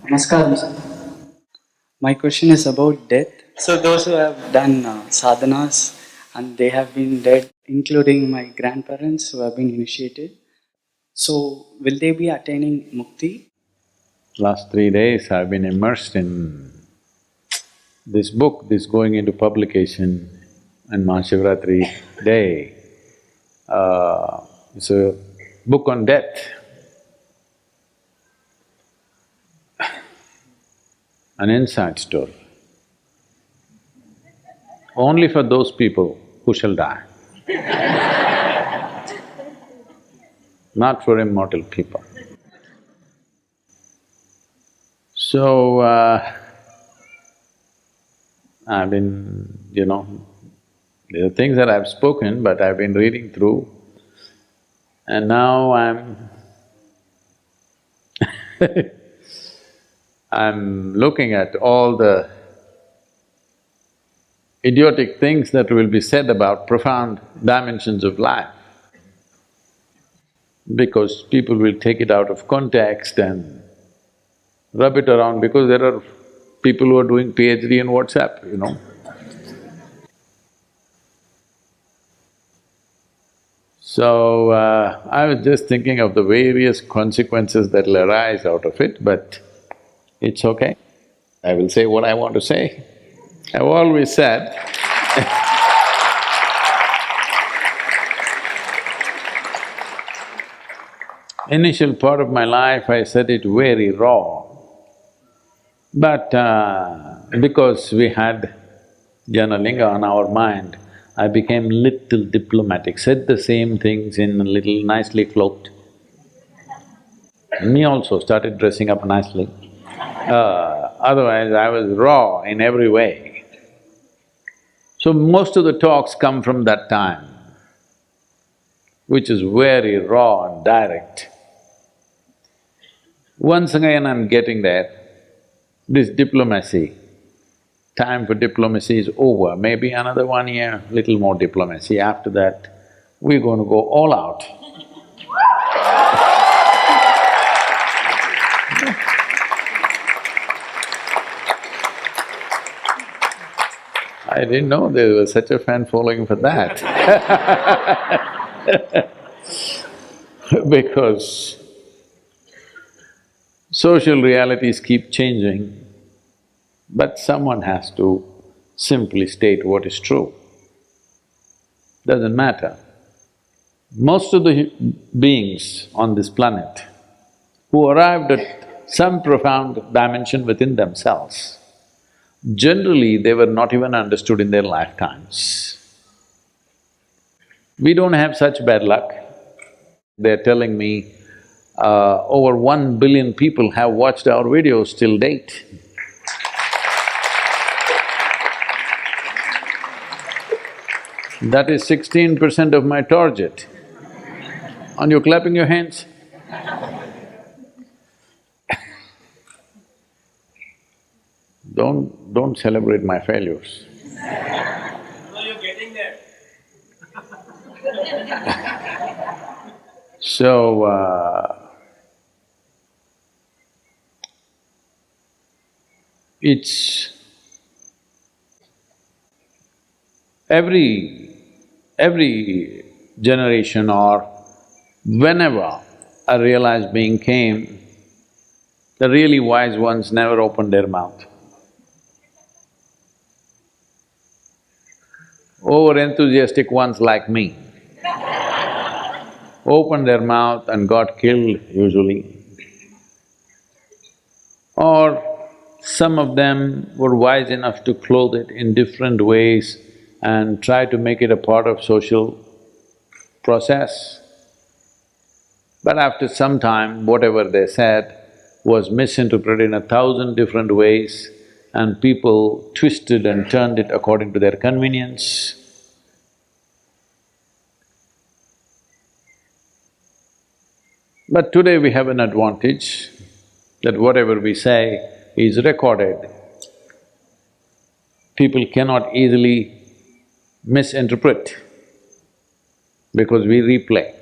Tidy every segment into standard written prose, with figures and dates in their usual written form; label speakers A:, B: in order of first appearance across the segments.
A: Namaskaram, sir. My question is about death. So, those who have done sadhanas and they have been dead, including my grandparents who have been initiated, so will they be attaining mukti?
B: Last 3 days I've been immersed in this book, this going into publication on Mahashivratri day. It's a book on death. An inside story. Only for those people who shall die. Not for immortal people. So, I've been, there are things that I've spoken, but I've been reading through, and now I'm looking at all the idiotic things that will be said about profound dimensions of life, because people will take it out of context and rub it around, because there are people who are doing PhD in WhatsApp. So, I was just thinking of the various consequences that'll arise out of it, but it's okay. I will say what I want to say. I've always said initial part of my life I said it very raw, but because we had Janalinga on our mind, I became little diplomatic, said the same things in a little nicely cloaked. Me also started dressing up nicely. Otherwise I was raw in every way. So most of the talks come from that time, which is very raw and direct. Once again I'm getting there, this diplomacy, time for diplomacy is over, maybe another 1 year, little more diplomacy. After that, we're going to go all out. I didn't know there was such a fan following for that. Because social realities keep changing, but someone has to simply state what is true. Doesn't matter. Most of the beings on this planet who arrived at some profound dimension within themselves, generally they were not even understood in their lifetimes. We don't have such bad luck. They're telling me over 1 billion people have watched our videos till date. That is 16% of my target. Aren't you clapping your hands? Don't celebrate my failures.
C: No, you're getting there.
B: So, it's… every generation or whenever a realized being came, the really wise ones never opened their mouth. Over-enthusiastic ones like me opened their mouth and got killed usually. Or some of them were wise enough to clothe it in different ways and try to make it a part of social process. But after some time, whatever they said was misinterpreted in 1,000 different ways, and people twisted and turned it according to their convenience. But today we have an advantage that whatever we say is recorded. People cannot easily misinterpret because we replay.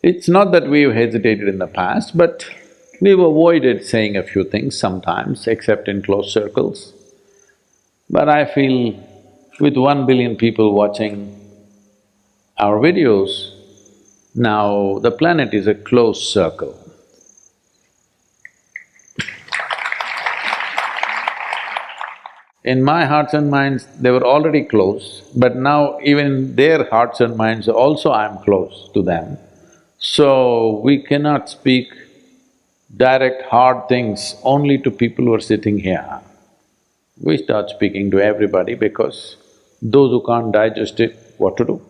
B: It's not that we've hesitated in the past, but we've avoided saying a few things sometimes, except in close circles. But I feel with 1 billion people watching our videos, now the planet is a closed circle. In my hearts and minds, they were already close, but now even in their hearts and minds also I'm close to them. So we cannot speak direct hard things only to people who are sitting here. We start speaking to everybody because those who can't digest it, what to do?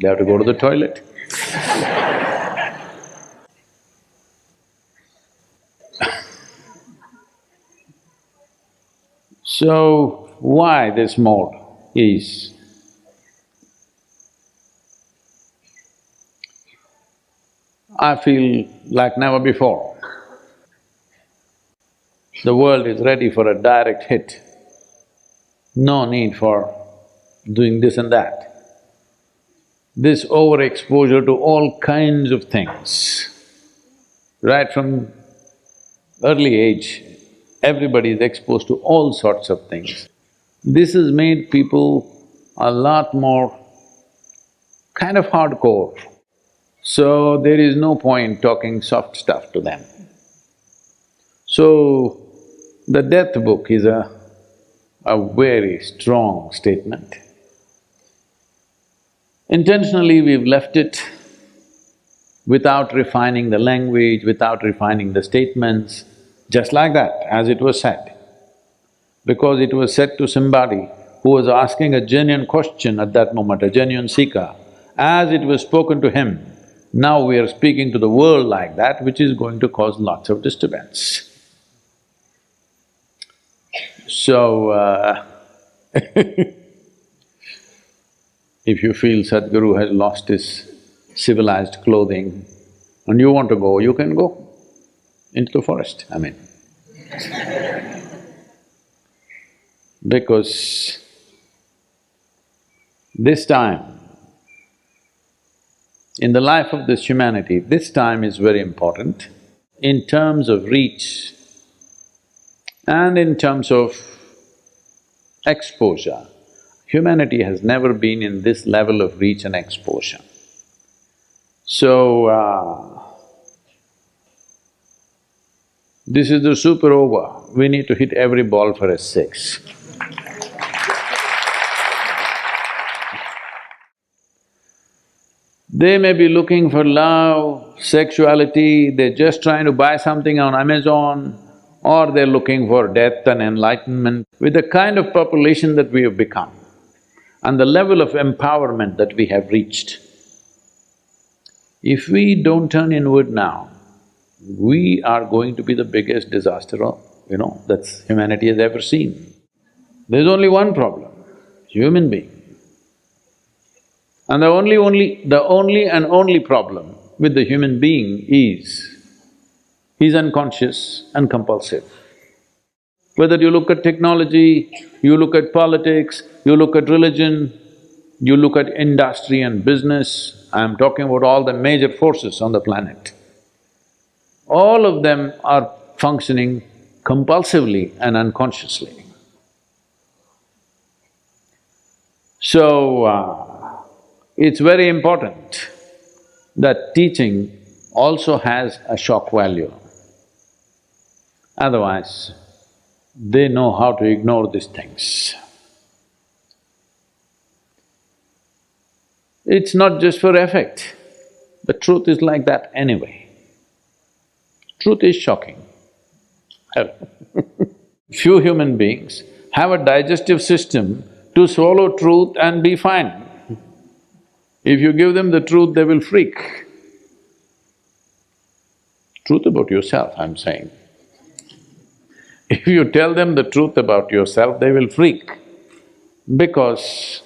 B: They have to go to the toilet. So, why this mode is, I feel like never before. The world is ready for a direct hit. No need for doing this and that. This overexposure to all kinds of things, right from early age, everybody is exposed to all sorts of things. This has made people a lot more kind of hardcore. So there is no point talking soft stuff to them. So the Deathbook is a very strong statement. Intentionally we've left it without refining the language, without refining the statements, just like that, as it was said. Because it was said to somebody who was asking a genuine question at that moment, a genuine seeker. As it was spoken to him, now we are speaking to the world like that, which is going to cause lots of disturbance. So, if you feel Sadhguru has lost his civilized clothing and you want to go, you can go into the forest, I mean. Because this time, in the life of this humanity, this time is very important in terms of reach and in terms of exposure. Humanity has never been in this level of reach and exposure. So, this is the super over, we need to hit every ball for a 6. They may be looking for love, sexuality, they're just trying to buy something on Amazon, or they're looking for death and enlightenment. With the kind of population that we have become and the level of empowerment that we have reached, if we don't turn inward now, we are going to be the biggest disaster, that humanity has ever seen. There's only one problem, human being. And the only and only problem with the human being is, he's unconscious and compulsive. Whether you look at technology, you look at politics, you look at religion, you look at industry and business, I'm talking about all the major forces on the planet. All of them are functioning compulsively and unconsciously. So, it's very important that teaching also has a shock value. Otherwise, they know how to ignore these things. It's not just for effect, the truth is like that anyway. Truth is shocking. Few human beings have a digestive system to swallow truth and be fine. If you give them the truth, they will freak. Truth about yourself, I'm saying. If you tell them the truth about yourself, they will freak because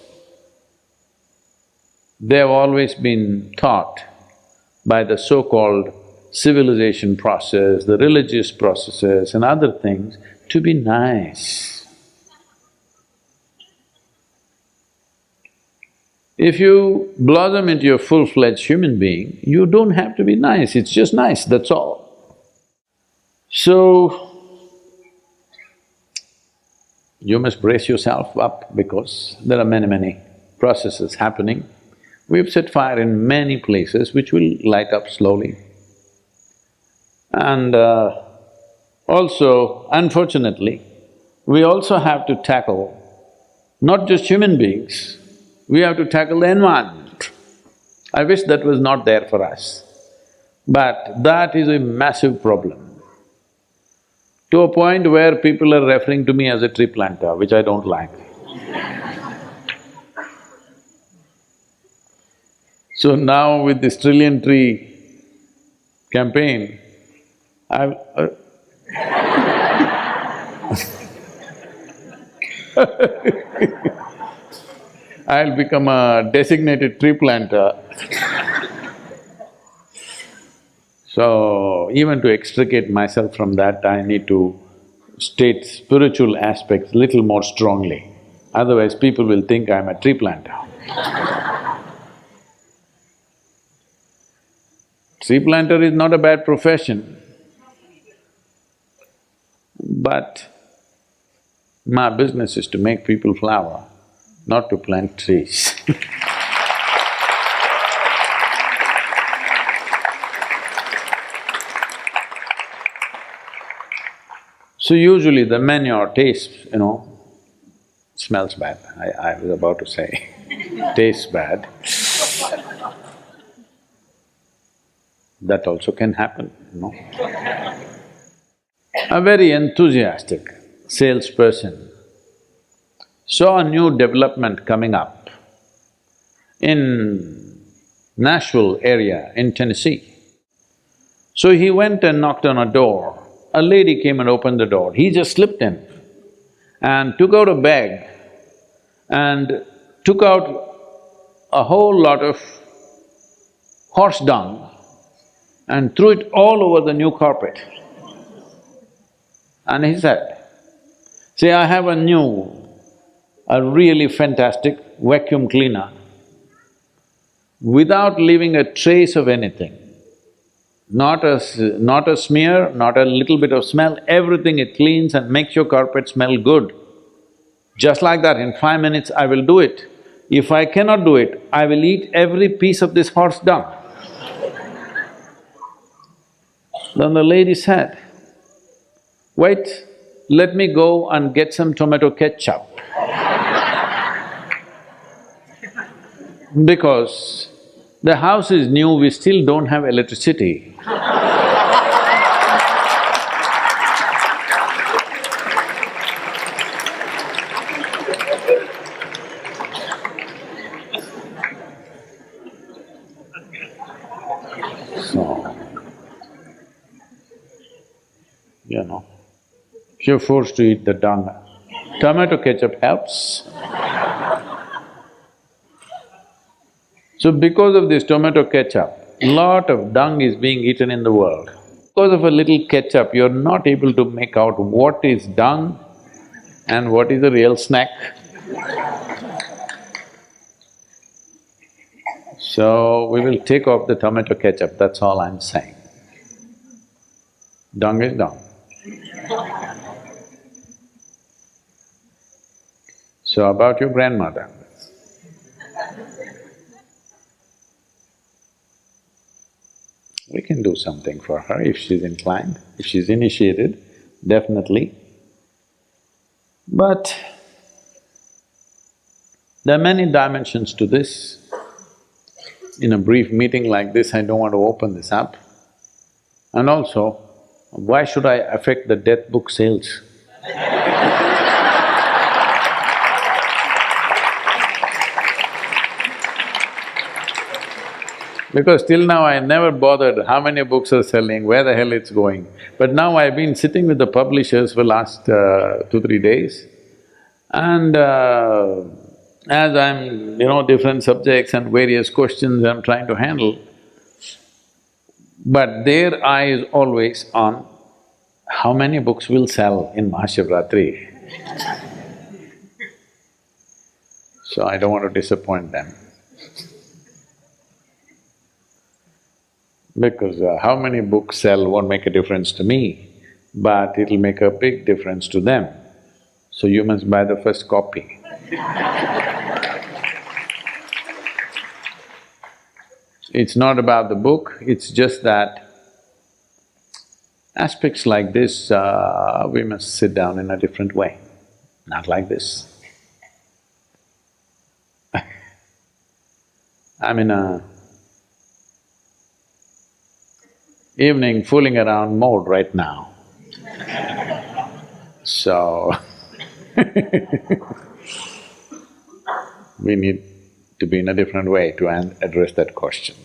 B: they have always been taught by the so-called civilization process, the religious processes and other things to be nice. If you blossom into a full-fledged human being, you don't have to be nice, it's just nice, that's all. So, you must brace yourself up because there are many processes happening. We've set fire in many places which will light up slowly. And also, unfortunately, we also have to tackle not just human beings, we have to tackle the environment. I wish that was not there for us, but that is a massive problem. To a point where people are referring to me as a tree planter, which I don't like. So now with this trillion tree campaign, I've I'll become a designated tree planter. So, even to extricate myself from that, I need to state spiritual aspects little more strongly. Otherwise, people will think I'm a tree planter. Tree planter is not a bad profession, but my business is to make people flower, not to plant trees. So usually the manure tastes, smells bad, I was about to say, tastes bad. That also can happen, A very enthusiastic salesperson saw a new development coming up in Nashville area in Tennessee. So he went and knocked on a door. A lady came and opened the door. He just slipped in and took out a bag and took out a whole lot of horse dung and threw it all over the new carpet. And he said, "See, I have a really fantastic vacuum cleaner without leaving a trace of anything. Not a smear, not a little bit of smell, everything it cleans and makes your carpet smell good. Just like that, in 5 minutes I will do it. If I cannot do it, I will eat every piece of this horse dung." Then the lady said, "Wait, let me go and get some tomato ketchup." Because the house is new, we still don't have electricity. So, if you're forced to eat the dung, tomato ketchup helps. So because of this tomato ketchup, lot of dung is being eaten in the world. Because of a little ketchup, you're not able to make out what is dung and what is a real snack. So we will take off the tomato ketchup, that's all I'm saying. Dung is dung. So about your grandmother. We can do something for her if she's inclined, if she's initiated, definitely. But there are many dimensions to this. In a brief meeting like this, I don't want to open this up. And also, why should I affect the Deathbook sales? Because till now I never bothered how many books are selling, where the hell it's going. But now I've been sitting with the publishers for last 2-3 days and as I'm, different subjects and various questions I'm trying to handle, but their eye is always on how many books will sell in Mahashivratri. So I don't want to disappoint them. Because how many books sell won't make a difference to me, but it'll make a big difference to them. So you must buy the first copy. It's not about the book, it's just that aspects like this, we must sit down in a different way, not like this. I'm in a evening fooling around mode right now. So we need to be in a different way to address that question.